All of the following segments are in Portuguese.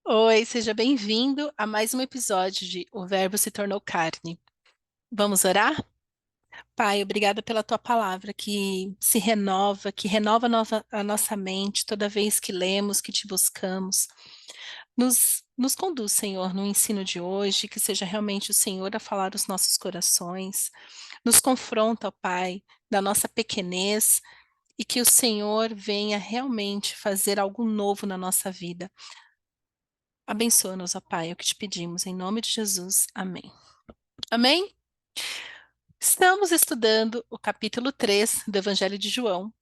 Oi, seja bem-vindo a mais um episódio de O Verbo se tornou carne. Vamos orar? Pai, obrigada pela tua palavra que se renova, que renova a nossa mente toda vez que lemos, que te buscamos. Nos conduz, Senhor, no ensino de hoje, que seja realmente o Senhor a falar os nossos corações. Nos confronta, ó Pai, da nossa pequenez e que o Senhor venha realmente fazer algo novo na nossa vida. Abençoa-nos, ó Pai, é o que te pedimos, em nome de Jesus. Amém. Amém? Estamos estudando o capítulo 3 do Evangelho de João,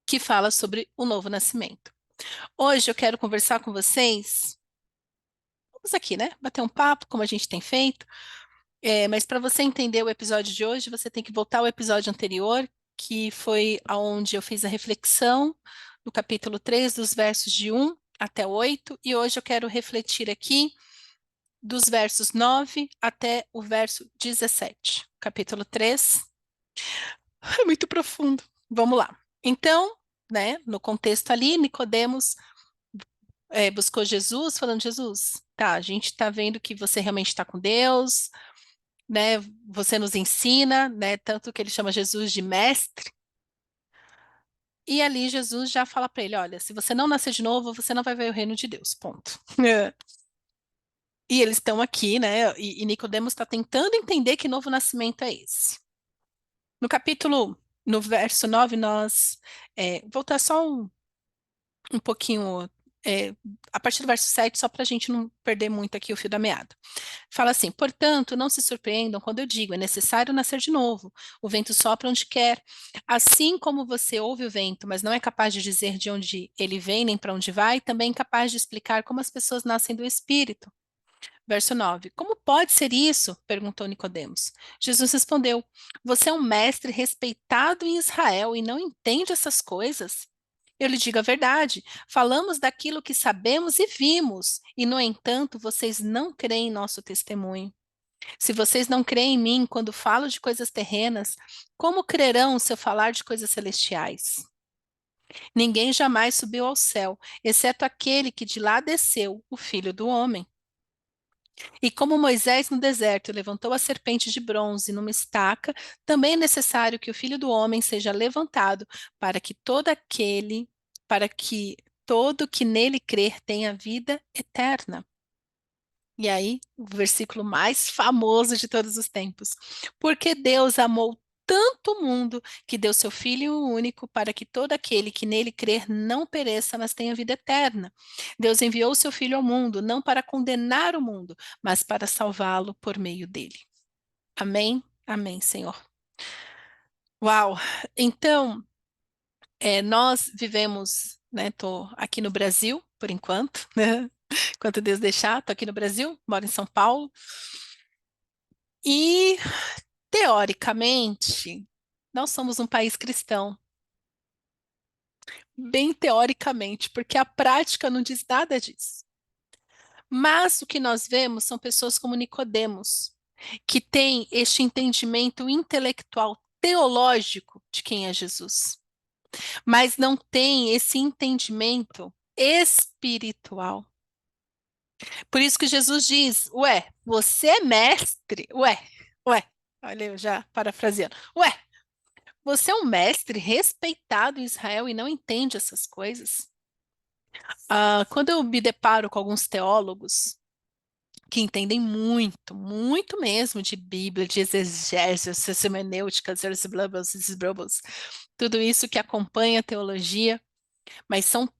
que fala sobre o novo nascimento. Hoje eu quero conversar com vocês, vamos aqui, né? Bater um papo, como a gente tem feito, mas para você entender o episódio de hoje, você tem que voltar ao episódio anterior, que foi onde eu fiz a reflexão do capítulo 3, dos versos de 1 até 8, e hoje eu quero refletir aqui dos versos 9 até o verso 17. Capítulo 3 é muito profundo. Vamos lá. Então, né, no contexto ali, Nicodemos buscou Jesus, falando: Jesus, tá, a gente está vendo que você realmente está com Deus, né? Você nos ensina, né? Tanto que ele chama Jesus de mestre. E ali Jesus já fala para ele: olha, se você não nascer de novo, você não vai ver o reino de Deus. Ponto. E eles estão aqui, né? E Nicodemos está tentando entender que novo nascimento é esse. No verso 9, nós voltar só um pouquinho, a partir do verso 7, só para a gente não perder muito aqui o fio da meada. Fala assim: portanto, não se surpreendam quando eu digo, é necessário nascer de novo. O vento sopra onde quer. Assim como você ouve o vento, mas não é capaz de dizer de onde ele vem nem para onde vai, também é incapaz de explicar como as pessoas nascem do Espírito. Verso 9. Como pode ser isso? Perguntou Nicodemos. Jesus respondeu: você é um mestre respeitado em Israel e não entende essas coisas? Eu lhe digo a verdade. Falamos daquilo que sabemos e vimos, e no entanto, vocês não creem em nosso testemunho. Se vocês não creem em mim quando falo de coisas terrenas, como crerão se eu falar de coisas celestiais? Ninguém jamais subiu ao céu, exceto aquele que de lá desceu, o Filho do Homem. E como Moisés no deserto levantou a serpente de bronze numa estaca, também é necessário que o Filho do Homem seja levantado para que todo que nele crer tenha vida eterna. E aí, o versículo mais famoso de todos os tempos. Porque Deus amou tanto o mundo que deu seu Filho único para que todo aquele que nele crer não pereça, mas tenha vida eterna. Deus enviou seu Filho ao mundo não para condenar o mundo, mas para salvá-lo por meio dele. Amém? Amém, Senhor. Uau! Então, nós vivemos, né? Estou aqui no Brasil, por enquanto, né? Enquanto Deus deixar, estou aqui no Brasil, moro em São Paulo. E, teoricamente, nós somos um país cristão. Bem teoricamente, porque a prática não diz nada disso. Mas o que nós vemos são pessoas como Nicodemos, que têm este entendimento intelectual teológico de quem é Jesus, mas não tem esse entendimento espiritual. Por isso que Jesus diz: ué, você é mestre? Ué, olha eu já parafraseando. Ué, você é um mestre respeitado em Israel e não entende essas coisas? Quando eu me deparo com alguns teólogos que entendem muito, muito mesmo de Bíblia, de exegese, hermenêutica, tudo isso que acompanha a teologia, mas são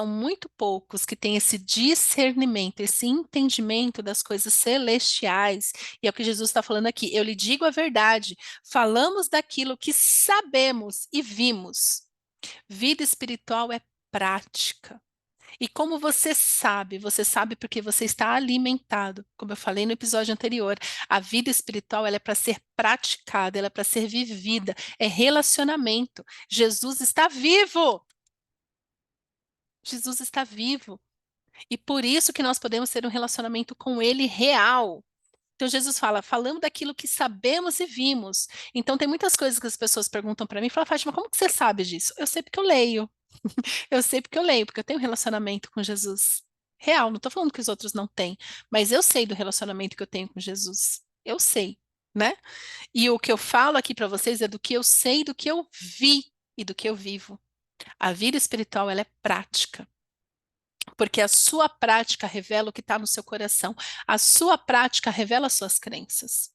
muito poucos que têm esse discernimento, esse entendimento das coisas celestiais. E é o que Jesus está falando aqui. Eu lhe digo a verdade, falamos daquilo que sabemos e vimos. Vida espiritual é prática. E como você sabe porque você está alimentado. Como eu falei no episódio anterior, a vida espiritual ela é para ser praticada, ela é para ser vivida, é relacionamento. Jesus está vivo. Jesus está vivo. E por isso que nós podemos ter um relacionamento com ele real. Então Jesus fala, falamos daquilo que sabemos e vimos. Então tem muitas coisas que as pessoas perguntam para mim, falam, Fátima, como que você sabe disso? Eu sei porque eu leio. Eu sei porque eu leio, porque eu tenho um relacionamento com Jesus. Real, não estou falando que os outros não têm, mas eu sei do relacionamento que eu tenho com Jesus. Eu sei, né? E o que eu falo aqui para vocês é do que eu sei, do que eu vi e do que eu vivo. A vida espiritual, ela é prática, porque a sua prática revela o que está no seu coração. A sua prática revela as suas crenças.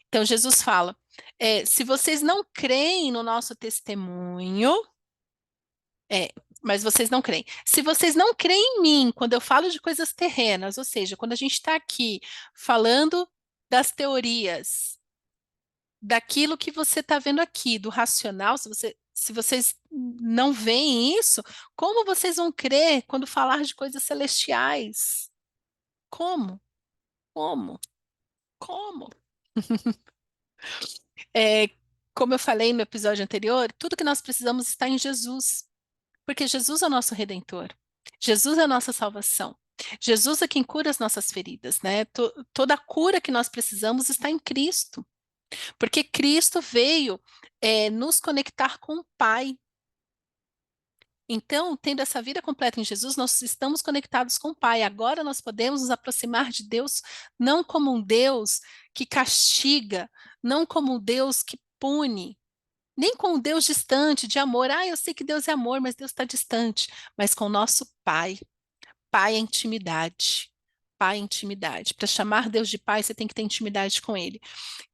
Então, Jesus fala: se vocês não creem no nosso testemunho, mas vocês não creem. Se vocês não creem em mim, quando eu falo de coisas terrenas, ou seja, quando a gente está aqui falando das teorias, daquilo que você está vendo aqui, do racional, se vocês não veem isso, como vocês vão crer quando falar de coisas celestiais? Como? Como? Como? É, como eu falei no episódio anterior, tudo que nós precisamos está em Jesus, porque Jesus é o nosso redentor. Jesus é a nossa salvação. Jesus é quem cura as nossas feridas, né? Toda a cura que nós precisamos está em Cristo, porque Cristo veio, nos conectar com o Pai. Então, tendo essa vida completa em Jesus, nós estamos conectados com o Pai. Agora nós podemos nos aproximar de Deus não como um Deus que castiga, não como um Deus que pune, nem com um Deus distante de amor. Ah, eu sei que Deus é amor, mas Deus está distante. Mas com o nosso Pai. Pai é intimidade. Pai é intimidade. Para chamar Deus de Pai, você tem que ter intimidade com Ele.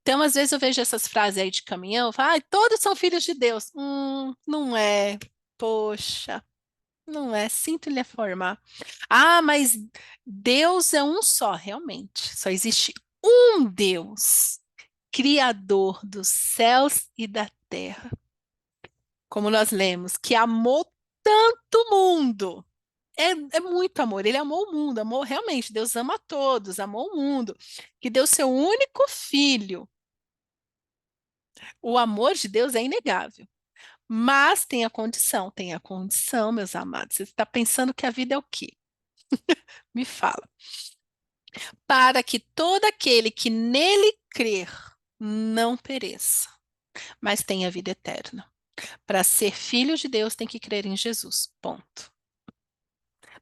Então, às vezes eu vejo essas frases aí de caminhão, eu falo, ah, todos são filhos de Deus. Não é. Poxa. Não é, sinto lhe informar. Ah, mas Deus é um só, realmente. Só existe um Deus, Criador dos céus e da terra. Como nós lemos, que amou tanto o mundo. É muito amor, ele amou o mundo, amou realmente, Deus ama a todos, amou o mundo, que deu seu único filho. O amor de Deus é inegável, mas tem a condição, meus amados. Você está pensando que a vida é o quê? Me fala. Para que todo aquele que nele crer não pereça, mas tenha vida eterna. Para ser filho de Deus, tem que crer em Jesus. Ponto.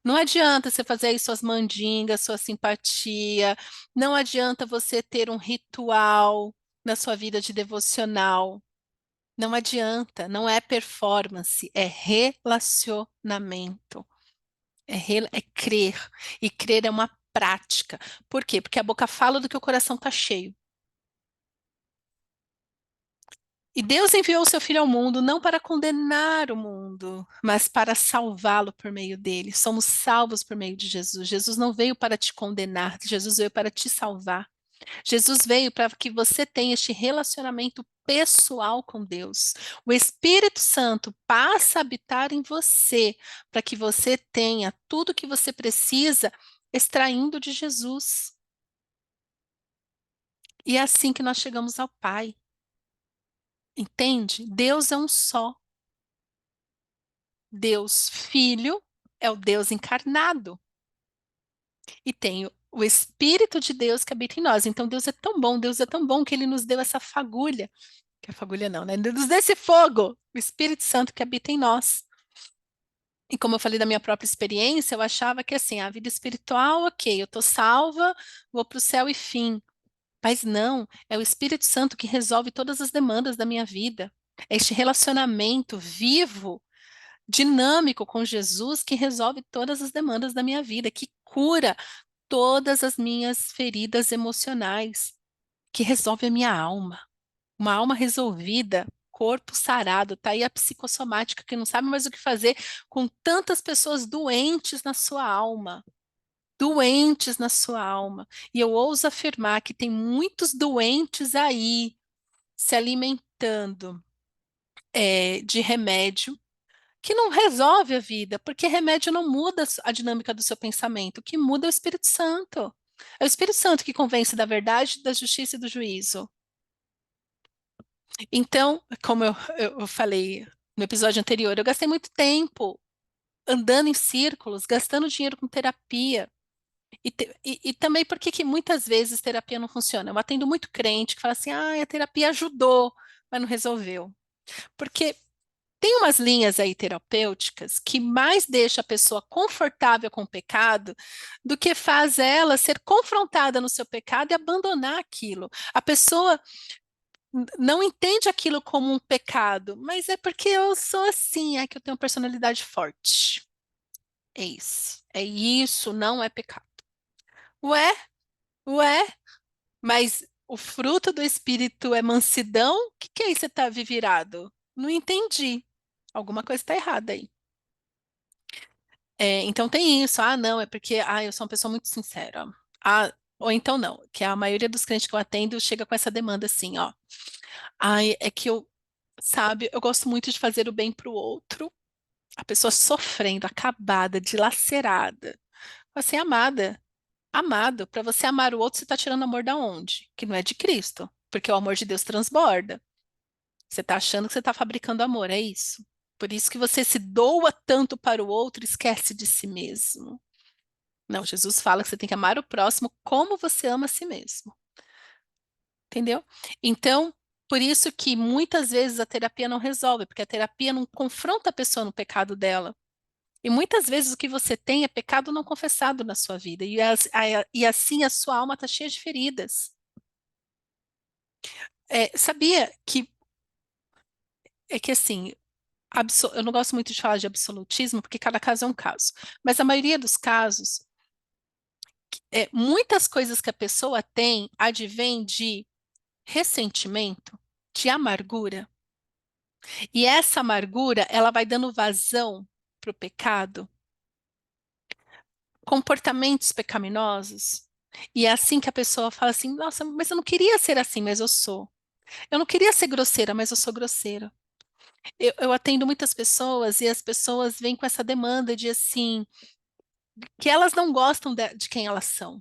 Não adianta você fazer aí suas mandingas, sua simpatia, não adianta você ter um ritual na sua vida de devocional. Não adianta, não é performance, é relacionamento. É crer. E crer é uma prática. Por quê? Porque a boca fala do que o coração está cheio. E Deus enviou o seu Filho ao mundo não para condenar o mundo, mas para salvá-lo por meio dele. Somos salvos por meio de Jesus. Jesus não veio para te condenar, Jesus veio para te salvar. Jesus veio para que você tenha este relacionamento pessoal com Deus. O Espírito Santo passa a habitar em você para que você tenha tudo o que você precisa extraindo de Jesus. E é assim que nós chegamos ao Pai. Entende? Deus é um só. Deus Filho é o Deus encarnado. E tem o Espírito de Deus que habita em nós. Então Deus é tão bom que ele nos deu essa fagulha. Que é fagulha não, né? Ele nos deu esse fogo, o Espírito Santo que habita em nós. E como eu falei da minha própria experiência, eu achava que assim, a vida espiritual, ok, eu tô salva, vou para o céu e fim. Mas não, é o Espírito Santo que resolve todas as demandas da minha vida. É este relacionamento vivo, dinâmico com Jesus que resolve todas as demandas da minha vida, que cura todas as minhas feridas emocionais, que resolve a minha alma. Uma alma resolvida, corpo sarado, tá aí a psicossomática que não sabe mais o que fazer com tantas pessoas doentes na sua alma. Doentes na sua alma. E eu ouso afirmar que tem muitos doentes aí se alimentando de remédio que não resolve a vida, porque remédio não muda a dinâmica do seu pensamento, o que muda é o Espírito Santo. É o Espírito Santo que convence da verdade, da justiça e do juízo. Então, como eu falei no episódio anterior, eu gastei muito tempo andando em círculos, gastando dinheiro com terapia. E também porque que muitas vezes terapia não funciona. Eu atendo muito crente que fala assim, ah, a terapia ajudou, mas não resolveu. Porque Tem umas linhas aí terapêuticas que mais deixa a pessoa confortável com o pecado do que faz ela ser confrontada no seu pecado e abandonar aquilo. A pessoa não entende aquilo como um pecado, mas é porque eu sou assim, é que eu tenho personalidade forte. É isso. É isso, não é pecado. Ué, ué, mas o fruto do Espírito é mansidão? O que que é isso que você está virado? Não entendi. Alguma coisa está errada aí. Então tem isso. Ah, não, é porque eu sou uma pessoa muito sincera. Ah, ou então não, que a maioria dos clientes que eu atendo chega com essa demanda assim, ó. Ai, é que eu, sabe, eu gosto muito de fazer o bem para o outro. A pessoa sofrendo, acabada, dilacerada. Assim, amada, amado, para você amar o outro, você está tirando amor da onde? Que não é de Cristo, porque o amor de Deus transborda. Você está achando que você está fabricando amor, é isso. Por isso que você se doa tanto para o outro, esquece de si mesmo. Não, Jesus fala que você tem que amar o próximo como você ama a si mesmo. Entendeu? Então, por isso que muitas vezes a terapia não resolve, porque a terapia não confronta a pessoa no pecado dela. E muitas vezes o que você tem é pecado não confessado na sua vida. E assim a sua alma está cheia de feridas. Sabia que é que assim, eu não gosto muito de falar de absolutismo, porque cada caso é um caso. Mas a maioria dos casos, muitas coisas que a pessoa tem advém de ressentimento, de amargura. E essa amargura, ela vai dando vazão para o pecado, comportamentos pecaminosos. E é assim que a pessoa fala assim: nossa, mas eu não queria ser assim, mas eu sou. Eu não queria ser grosseira, mas eu sou grosseira. Eu atendo muitas pessoas e as pessoas vêm com essa demanda de assim, que elas não gostam de quem elas são.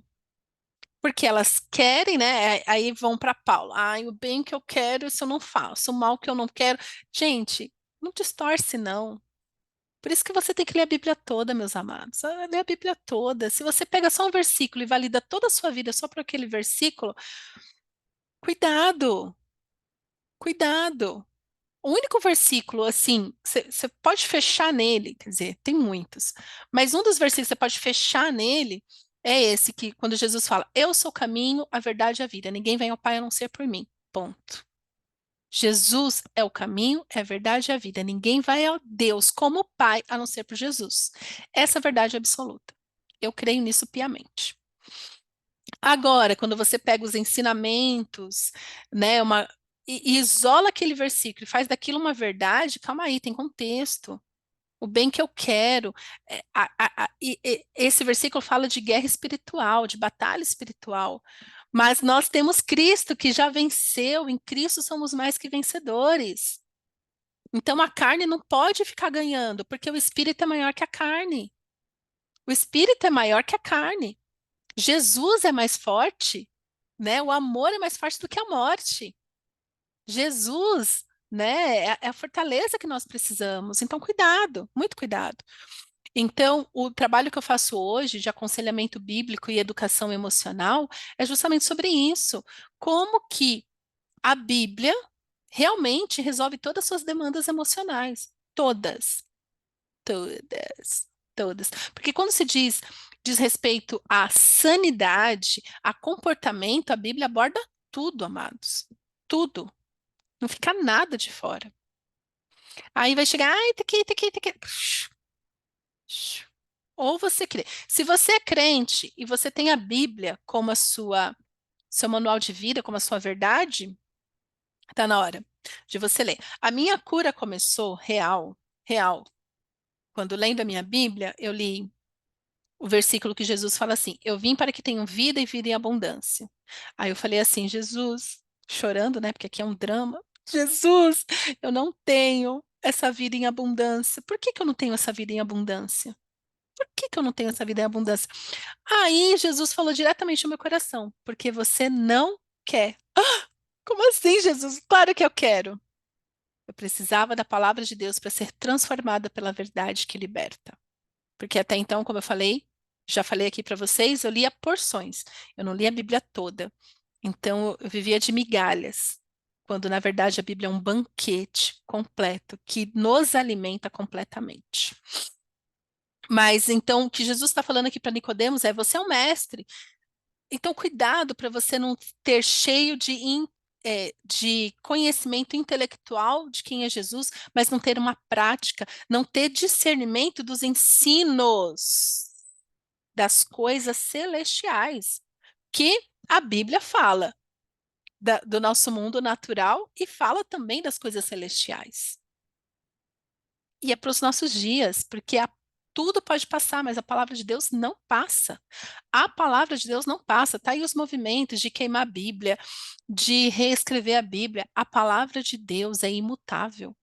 Porque elas querem, né? Aí vão para Paula. Ai, o bem que eu quero, isso eu não faço. O mal que eu não quero. Gente, não distorce, não. Por isso que você tem que ler a Bíblia toda, meus amados. Ler a Bíblia toda. Se você pega só um versículo e valida toda a sua vida só por aquele versículo, cuidado, cuidado. O único versículo, assim, você pode fechar nele, quer dizer, tem muitos, mas um dos versículos que você pode fechar nele é esse que, quando Jesus fala, eu sou o caminho, a verdade e a vida, ninguém vem ao Pai a não ser por mim. Ponto. Jesus é o caminho, é a verdade e a vida. Ninguém vai a Deus como Pai a não ser por Jesus. Essa é a verdade absoluta. Eu creio nisso piamente. Agora, quando você pega os ensinamentos, né, e isola aquele versículo e faz daquilo uma verdade, calma aí, tem contexto. O bem que eu quero. Esse versículo fala de guerra espiritual, de batalha espiritual. Mas nós temos Cristo que já venceu, em Cristo somos mais que vencedores. Então a carne não pode ficar ganhando, porque o espírito é maior que a carne. O espírito é maior que a carne. Jesus é mais forte, né? O amor é mais forte do que a morte. Jesus, né, é a fortaleza que nós precisamos. Então, cuidado, muito cuidado. Então, o trabalho que eu faço hoje de aconselhamento bíblico e educação emocional é justamente sobre isso. Como que a Bíblia realmente resolve todas as suas demandas emocionais. Todas, todas, todas. Porque quando se diz respeito à sanidade, a comportamento, a Bíblia aborda tudo, amados. Tudo. Não fica nada de fora. Aí vai chegar, ai, tá aqui. Ou você crê. Se você é crente e você tem a Bíblia como a seu manual de vida, como a sua verdade, tá na hora de você ler. A minha cura começou real, real. Quando lendo a minha Bíblia, eu li o versículo que Jesus fala assim: eu vim para que tenham vida e vida em abundância. Aí eu falei assim: Jesus, chorando, né? Porque aqui é um drama. Jesus, eu não tenho essa vida em abundância. Por que que eu não tenho essa vida em abundância? Por que que eu não tenho essa vida em abundância? Aí Jesus falou diretamente no meu coração: porque você não quer. Como assim, Jesus? Claro que eu quero. Eu precisava da palavra de Deus para ser transformada pela verdade que liberta. Porque até então, como eu falei, já falei aqui para vocês, eu lia porções. Eu não lia a Bíblia toda. Então, eu vivia de migalhas. quando na verdade a Bíblia é um banquete completo que nos alimenta completamente. Mas então o que Jesus está falando aqui para Nicodemos é: você é um mestre, então cuidado para você não ter cheio de conhecimento intelectual de quem é Jesus, mas não ter uma prática, não ter discernimento dos ensinos das coisas celestiais, que a Bíblia fala do nosso mundo natural e fala também das coisas celestiais. E é para os nossos dias, porque tudo pode passar, mas a palavra de Deus não passa. A palavra de Deus não passa. Tá aí os movimentos de queimar a Bíblia, de reescrever a Bíblia. A palavra de Deus é imutável.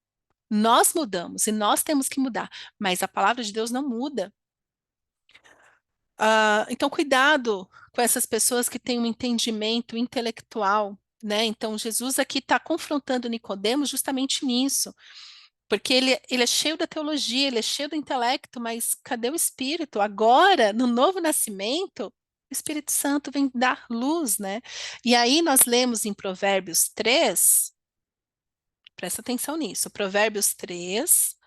Nós mudamos e nós temos que mudar, mas a palavra de Deus não muda. Então, cuidado com essas pessoas que têm um entendimento intelectual, né? Então, Jesus aqui está confrontando Nicodemos justamente nisso, porque ele é cheio da teologia, ele é cheio do intelecto, mas cadê o Espírito? Agora, no novo nascimento, o Espírito Santo vem dar luz, né? E aí nós lemos em Provérbios 3, presta atenção nisso, Provérbios 3,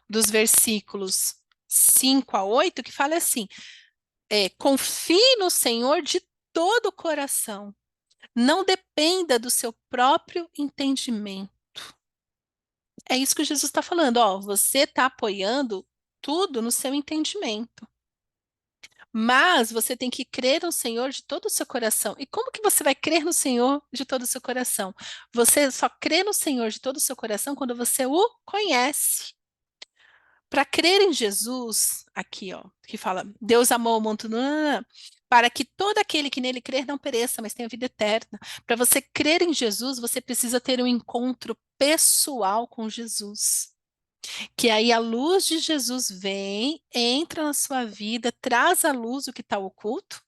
dos versículos 5 a 8, que fala assim: confie no Senhor de todo o coração. Não dependa do seu próprio entendimento. É isso que Jesus está falando. Ó, você está apoiando tudo no seu entendimento. Mas você tem que crer no Senhor de todo o seu coração. E como que você vai crer no Senhor de todo o seu coração? Você só crê no Senhor de todo o seu coração quando você o conhece. Para crer em Jesus, aqui, ó, que fala: Deus amou o mundo, para que todo aquele que nele crer não pereça, mas tenha vida eterna. Para você crer em Jesus, você precisa ter um encontro pessoal com Jesus. Que aí a luz de Jesus vem, entra na sua vida, traz à luz o que está oculto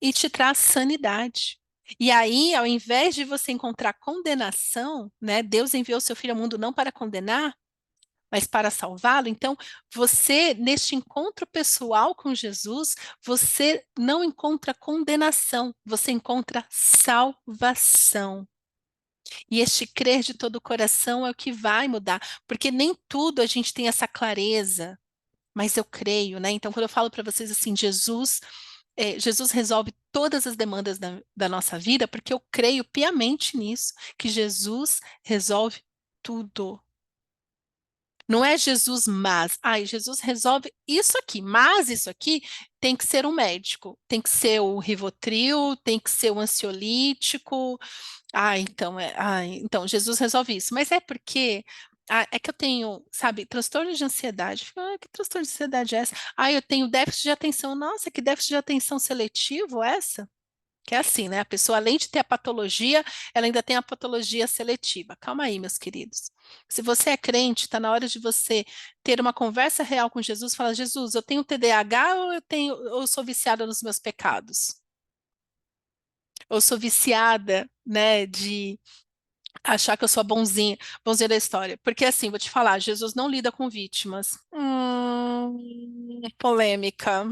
e te traz sanidade. E aí, ao invés de você encontrar condenação, né, Deus enviou seu filho ao mundo não para condenar, mas para salvá-lo. Então, você, neste encontro pessoal com Jesus, você não encontra condenação, você encontra salvação. E este crer de todo o coração é o que vai mudar, porque nem tudo a gente tem essa clareza, mas eu creio, né? Então, quando eu falo para vocês assim, Jesus resolve todas as demandas da nossa vida, porque eu creio piamente nisso, que Jesus resolve tudo. Não é Jesus, mas. Ai, Jesus resolve isso aqui, mas isso aqui tem que ser um médico. Tem que ser o Rivotril, tem que ser o ansiolítico. Então Jesus resolve isso. Mas é porque é que eu tenho, sabe, transtorno de ansiedade. Que transtorno de ansiedade é essa? Eu tenho déficit de atenção. Nossa, que déficit de atenção seletivo essa? Que é assim, né? A pessoa, além de ter a patologia, ela ainda tem a patologia seletiva. Calma aí, meus queridos. Se você é crente, está na hora de você ter uma conversa real com Jesus, falar: Jesus, eu tenho TDAH ou eu sou viciada nos meus pecados? Ou sou viciada, né, de achar que eu sou a bonzinha da história? Porque assim, vou te falar, Jesus não lida com vítimas. Polêmica.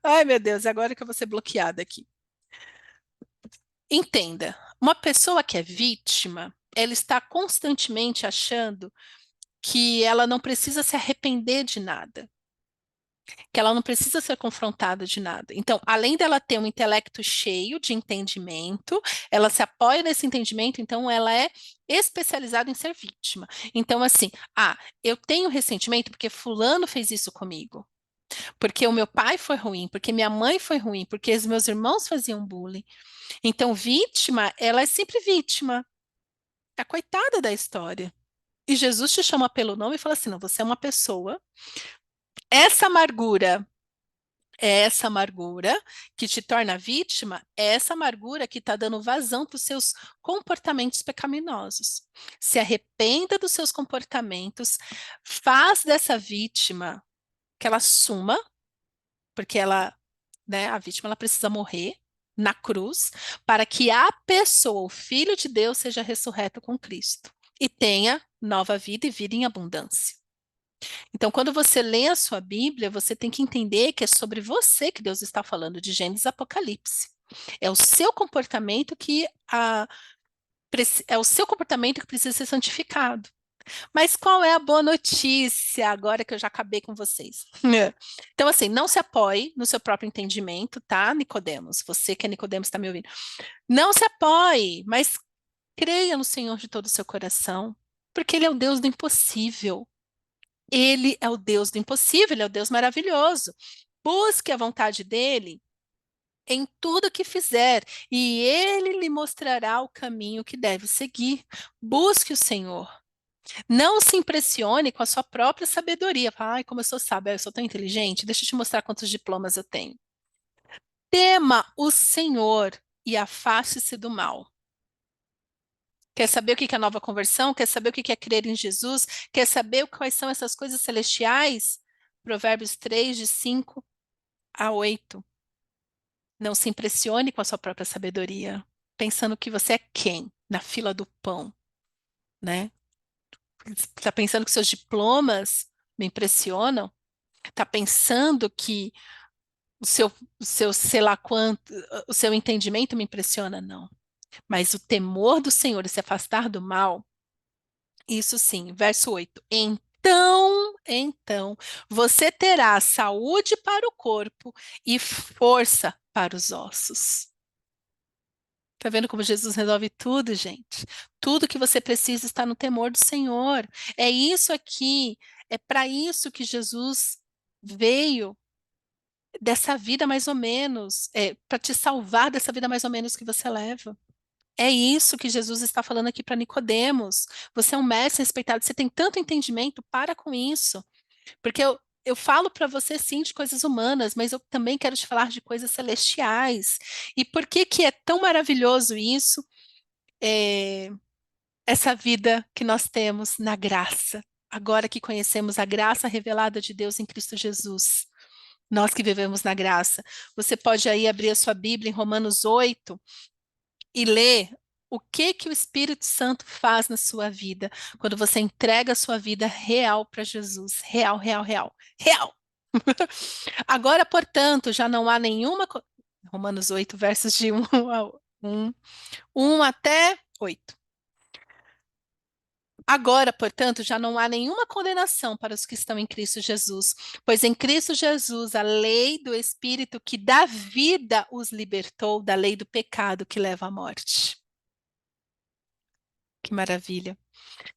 Ai, meu Deus, agora que eu vou ser bloqueada aqui. Entenda, uma pessoa que é vítima, ela está constantemente achando que ela não precisa se arrepender de nada, que ela não precisa ser confrontada de nada. Então, além dela ter um intelecto cheio de entendimento, ela se apoia nesse entendimento, então ela é especializada em ser vítima. Então, assim, eu tenho ressentimento porque fulano fez isso comigo, porque o meu pai foi ruim, porque minha mãe foi ruim, porque os meus irmãos faziam bullying. Então, vítima, ela é sempre vítima. É a coitada da história. E Jesus te chama pelo nome e fala assim: não, você é uma pessoa. Essa amargura é essa amargura que te torna vítima, é essa amargura que está dando vazão para os seus comportamentos pecaminosos. Se arrependa dos seus comportamentos, faz dessa vítima que ela suma, porque ela, né, a vítima ela precisa morrer na cruz, para que a pessoa, o Filho de Deus, seja ressurreto com Cristo e tenha nova vida e vida em abundância. Então, quando você lê a sua Bíblia, você tem que entender que é sobre você que Deus está falando, de Gênesis e Apocalipse. É o seu comportamento é o seu comportamento que precisa ser santificado. Mas qual é a boa notícia agora que eu já acabei com vocês? Então, assim, não se apoie no seu próprio entendimento, tá, Nicodemos? Você que é Nicodemos está me ouvindo. Não se apoie, mas creia no Senhor de todo o seu coração, porque Ele é o Deus do impossível. Ele é o Deus do impossível, Ele é o Deus maravilhoso. Busque a vontade dEle em tudo que fizer, e Ele lhe mostrará o caminho que deve seguir. Busque o Senhor. Não se impressione com a sua própria sabedoria. Fala, ai, como eu sou sábia, eu sou tão inteligente, deixa eu te mostrar quantos diplomas eu tenho. Tema o Senhor e afaste-se do mal. Quer saber o que é nova conversão? Quer saber o que é crer em Jesus? Quer saber quais são essas coisas celestiais? Provérbios 3, de 5 a 8. Não se impressione com a sua própria sabedoria, pensando que você é quem? Na fila do pão, né? Está pensando que seus diplomas me impressionam? Está pensando que o seu sei lá quanto, o seu entendimento me impressiona? Não. Mas o temor do Senhor e se afastar do mal, isso sim. Verso 8. Então, você terá saúde para o corpo e força para os ossos. Tá vendo como Jesus resolve tudo, gente? Tudo que você precisa está no temor do Senhor. É isso aqui, é para isso que Jesus veio dessa vida mais ou menos, para te salvar dessa vida mais ou menos que você leva. É isso que Jesus está falando aqui para Nicodemos. Você é um mestre respeitado, você tem tanto entendimento, para com isso. Porque eu falo para você sim de coisas humanas, mas eu também quero te falar de coisas celestiais. E por que que é tão maravilhoso isso? É, essa vida que nós temos na graça. Agora que conhecemos a graça revelada de Deus em Cristo Jesus. Nós que vivemos na graça. Você pode aí abrir a sua Bíblia em Romanos 8 e ler o que que o Espírito Santo faz na sua vida quando você entrega a sua vida real para Jesus. Real, real, real. Real. Agora, portanto, já não há nenhuma. Romanos 8, versos de 1 até 8. Agora, portanto, já não há nenhuma condenação para os que estão em Cristo Jesus, pois em Cristo Jesus a lei do Espírito que dá vida os libertou da lei do pecado que leva à morte. Que maravilha.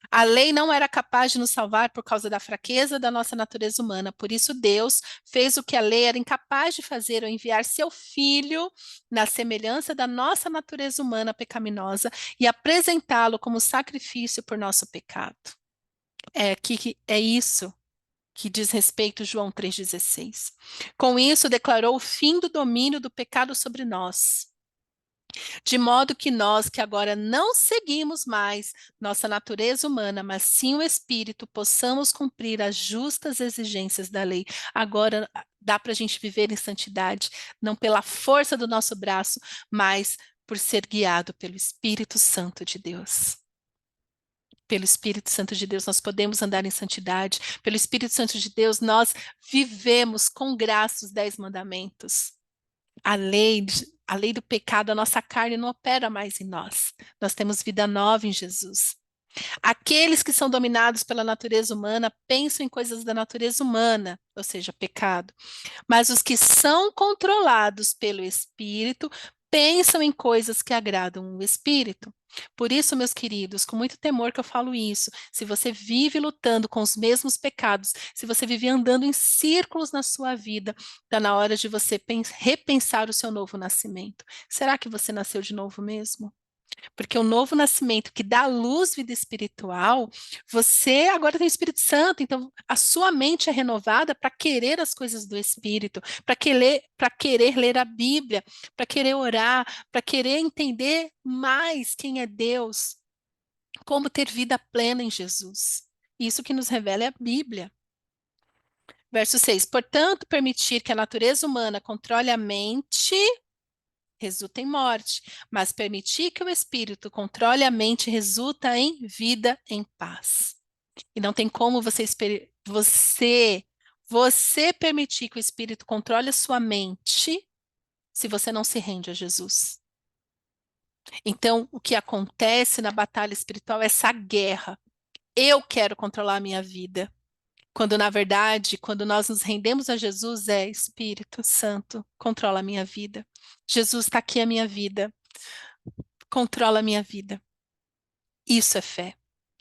A lei não era capaz de nos salvar por causa da fraqueza da nossa natureza humana. Por isso, Deus fez o que a lei era incapaz de fazer, ao enviar seu Filho na semelhança da nossa natureza humana pecaminosa e apresentá-lo como sacrifício por nosso pecado. É isso que diz respeito João 3,16. Com isso, declarou o fim do domínio do pecado sobre nós. De modo que nós, que agora não seguimos mais nossa natureza humana, mas sim o Espírito, possamos cumprir as justas exigências da lei. Agora dá para a gente viver em santidade, não pela força do nosso braço, mas por ser guiado pelo Espírito Santo de Deus. Pelo Espírito Santo de Deus, nós podemos andar em santidade. Pelo Espírito Santo de Deus, nós vivemos com graça os 10 mandamentos. A lei do pecado, a nossa carne não opera mais em nós. Nós temos vida nova em Jesus. Aqueles que são dominados pela natureza humana pensam em coisas da natureza humana, ou seja, pecado. Mas os que são controlados pelo Espírito pensam em coisas que agradam o Espírito. Por isso, meus queridos, com muito temor que eu falo isso, se você vive lutando com os mesmos pecados, se você vive andando em círculos na sua vida, está na hora de você repensar o seu novo nascimento. Será que você nasceu de novo mesmo? Porque o novo nascimento que dá luz, vida espiritual, você agora tem o Espírito Santo, então a sua mente é renovada para querer as coisas do Espírito, para querer ler a Bíblia, para querer orar, para querer entender mais quem é Deus, como ter vida plena em Jesus. Isso que nos revela é a Bíblia. Verso 6. Portanto, permitir que a natureza humana controle a mente resulta em morte, mas permitir que o espírito controle a mente resulta em vida em paz. E não tem como você permitir que o espírito controle a sua mente se você não se rende a Jesus. Então, o que acontece na batalha espiritual é essa guerra. Eu quero controlar a minha vida. Quando, na verdade, quando nós nos rendemos a Jesus, é Espírito Santo, controla a minha vida. Jesus está aqui a minha vida, controla a minha vida. Isso é fé.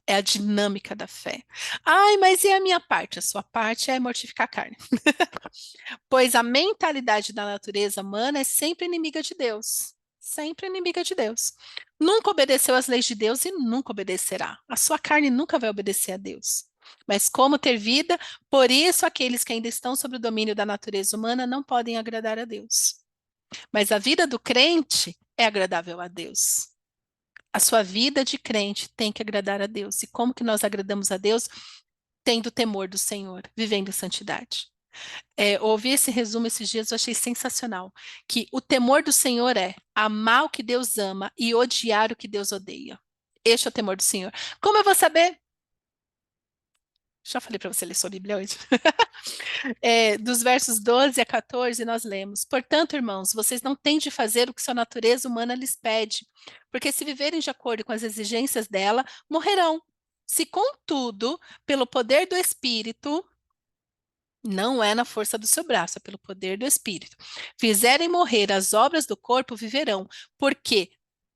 É a dinâmica da fé. Ai, mas e a minha parte? A sua parte é mortificar a carne. Pois a mentalidade da natureza humana é sempre inimiga de Deus. Sempre inimiga de Deus. Nunca obedeceu às leis de Deus e nunca obedecerá. A sua carne nunca vai obedecer a Deus. Mas como ter vida, por isso aqueles que ainda estão sob o domínio da natureza humana não podem agradar a Deus. Mas a vida do crente é agradável a Deus. A sua vida de crente tem que agradar a Deus. E como que nós agradamos a Deus? Tendo temor do Senhor, vivendo em santidade. Ouvi esse resumo esses dias, eu achei sensacional. Que o temor do Senhor é amar o que Deus ama e odiar o que Deus odeia. Este é o temor do Senhor. Como eu vou saber? Já falei para você ler sua Bíblia hoje. Dos versos 12 a 14, nós lemos: Portanto, irmãos, vocês não têm de fazer o que sua natureza humana lhes pede, porque se viverem de acordo com as exigências dela, morrerão. Se, contudo, pelo poder do Espírito, não é na força do seu braço, é pelo poder do Espírito, fizerem morrer as obras do corpo, viverão, porque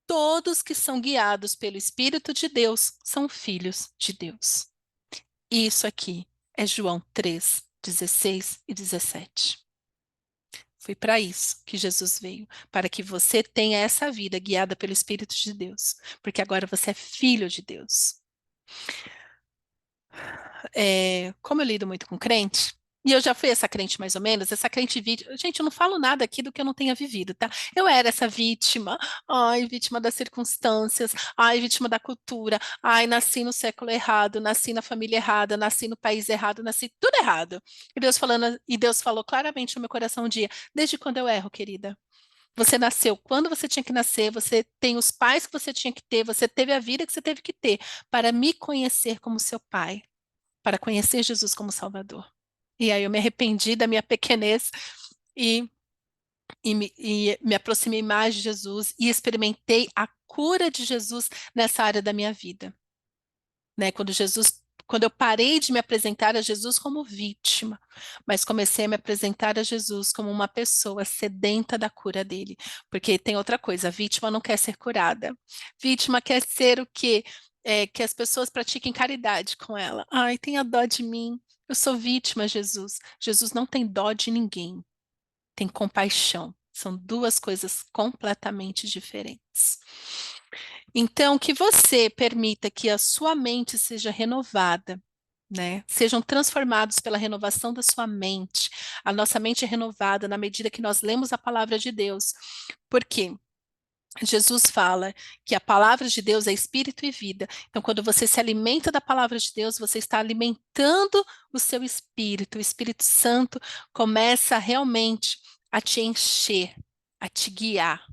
todos que são guiados pelo Espírito de Deus são filhos de Deus. Isso aqui é João 3, 16 e 17. Foi para isso que Jesus veio, para que você tenha essa vida guiada pelo Espírito de Deus, porque agora você é filho de Deus. Como eu lido muito com crente, e eu já fui essa crente mais ou menos, essa crente vítima. Gente, eu não falo nada aqui do que eu não tenha vivido, tá? Eu era essa vítima, ai, vítima das circunstâncias, ai, vítima da cultura, ai, nasci no século errado, nasci na família errada, nasci no país errado, nasci tudo errado. E Deus falou claramente no meu coração um dia, desde quando eu erro, querida? Você nasceu quando você tinha que nascer, você tem os pais que você tinha que ter, você teve a vida que você teve que ter para me conhecer como seu pai, para conhecer Jesus como Salvador. E aí eu me arrependi da minha pequenez e, e me aproximei mais de Jesus e experimentei a cura de Jesus nessa área da minha vida, né? Quando eu parei de me apresentar a Jesus como vítima, mas comecei a me apresentar a Jesus como uma pessoa sedenta da cura dele, porque tem outra coisa, a vítima não quer ser curada. Vítima quer ser o quê? Que as pessoas pratiquem caridade com ela. Ai, tenha dó de mim. Eu sou vítima, Jesus. Jesus não tem dó de ninguém, tem compaixão. São duas coisas completamente diferentes. Então, que você permita que a sua mente seja renovada, né? Sejam transformados pela renovação da sua mente. A nossa mente é renovada na medida que nós lemos a palavra de Deus. Por quê? Jesus fala que a palavra de Deus é espírito e vida. Então, quando você se alimenta da palavra de Deus, você está alimentando o seu espírito. O Espírito Santo começa realmente a te encher, a te guiar,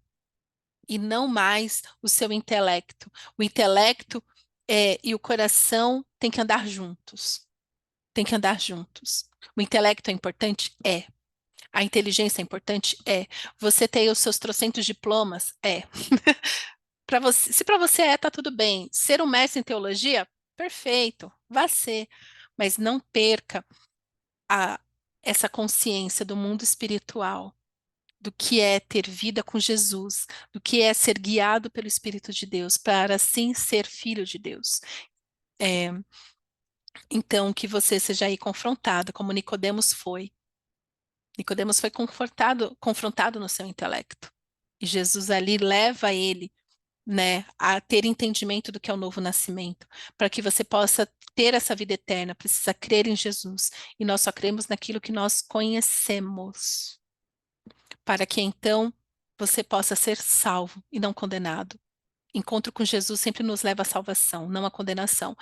e não mais o seu intelecto. O intelecto e o coração têm que andar juntos. Tem que andar juntos. O intelecto é importante? É. A inteligência é importante? É. Você ter os seus trocentos diplomas? É. Se para você tá tudo bem. Ser um mestre em teologia? Perfeito, vá ser. Mas não perca a, essa consciência do mundo espiritual, do que é ter vida com Jesus, do que é ser guiado pelo Espírito de Deus, para assim ser filho de Deus. É, então, que você seja aí confrontado, como Nicodemos foi. Nicodemos foi confrontado no seu intelecto. E Jesus ali leva ele, né, a ter entendimento do que é o novo nascimento, para que você possa ter essa vida eterna, precisa crer em Jesus. E nós só cremos naquilo que nós conhecemos, para que então você possa ser salvo e não condenado. Encontro com Jesus sempre nos leva à salvação, não à condenação.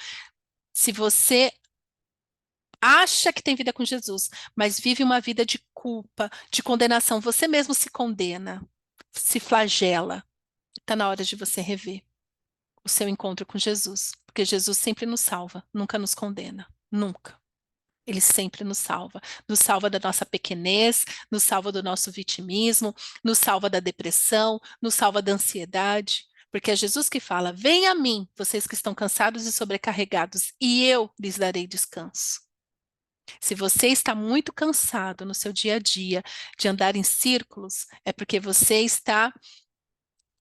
Se você acha que tem vida com Jesus, mas vive uma vida de culpa, de condenação, você mesmo se condena, se flagela, está na hora de você rever o seu encontro com Jesus, porque Jesus sempre nos salva, nunca nos condena, nunca. Ele sempre nos salva da nossa pequenez, nos salva do nosso vitimismo, nos salva da depressão, nos salva da ansiedade, porque é Jesus que fala: venha a mim, vocês que estão cansados e sobrecarregados, e eu lhes darei descanso. Se você está muito cansado no seu dia a dia de andar em círculos, é porque você está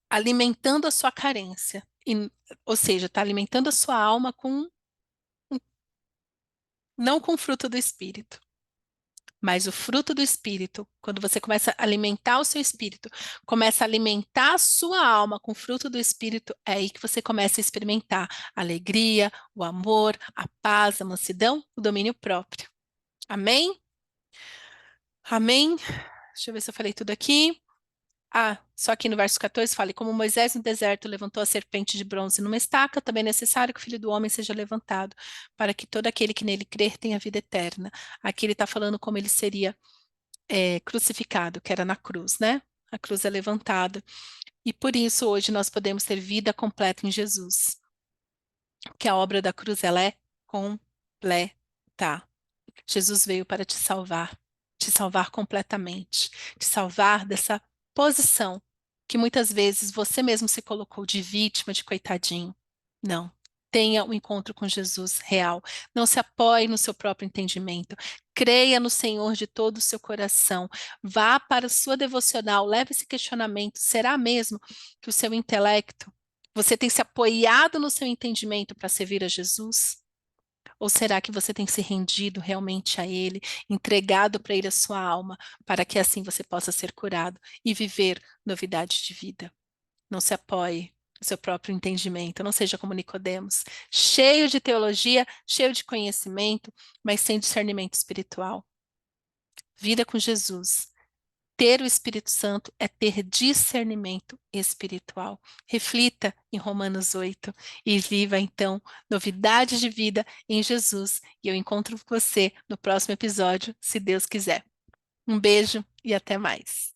alimentando a sua carência, ou seja, está alimentando a sua alma não com o fruto do Espírito. Mas o fruto do Espírito, quando você começa a alimentar o seu espírito, começa a alimentar a sua alma com o fruto do Espírito, é aí que você começa a experimentar a alegria, o amor, a paz, a mansidão, o domínio próprio. Amém? Amém? Deixa eu ver se eu falei tudo aqui. Só que no verso 14 fala: "E como Moisés no deserto levantou a serpente de bronze numa estaca, também é necessário que o Filho do Homem seja levantado, para que todo aquele que nele crer tenha vida eterna." Aqui ele está falando como ele seria crucificado, que era na cruz, né? A cruz é levantada. E por isso hoje nós podemos ter vida completa em Jesus, que a obra da cruz ela é completa. Jesus veio para te salvar completamente, te salvar dessa posição que muitas vezes você mesmo se colocou de vítima, de coitadinho. Não. Tenha um encontro com Jesus real. Não se apoie no seu próprio entendimento. Creia no Senhor de todo o seu coração. Vá para a sua devocional. Leve esse questionamento. Será mesmo que o seu intelecto, você tem se apoiado no seu entendimento para servir a Jesus? Ou será que você tem se rendido realmente a Ele, entregado para Ele a sua alma, para que assim você possa ser curado e viver novidade de vida? Não se apoie no seu próprio entendimento, não seja como Nicodemos, cheio de teologia, cheio de conhecimento, mas sem discernimento espiritual. Vida com Jesus. Ter o Espírito Santo é ter discernimento espiritual. Reflita em Romanos 8 e viva então novidade de vida em Jesus. E eu encontro você no próximo episódio, se Deus quiser. Um beijo e até mais.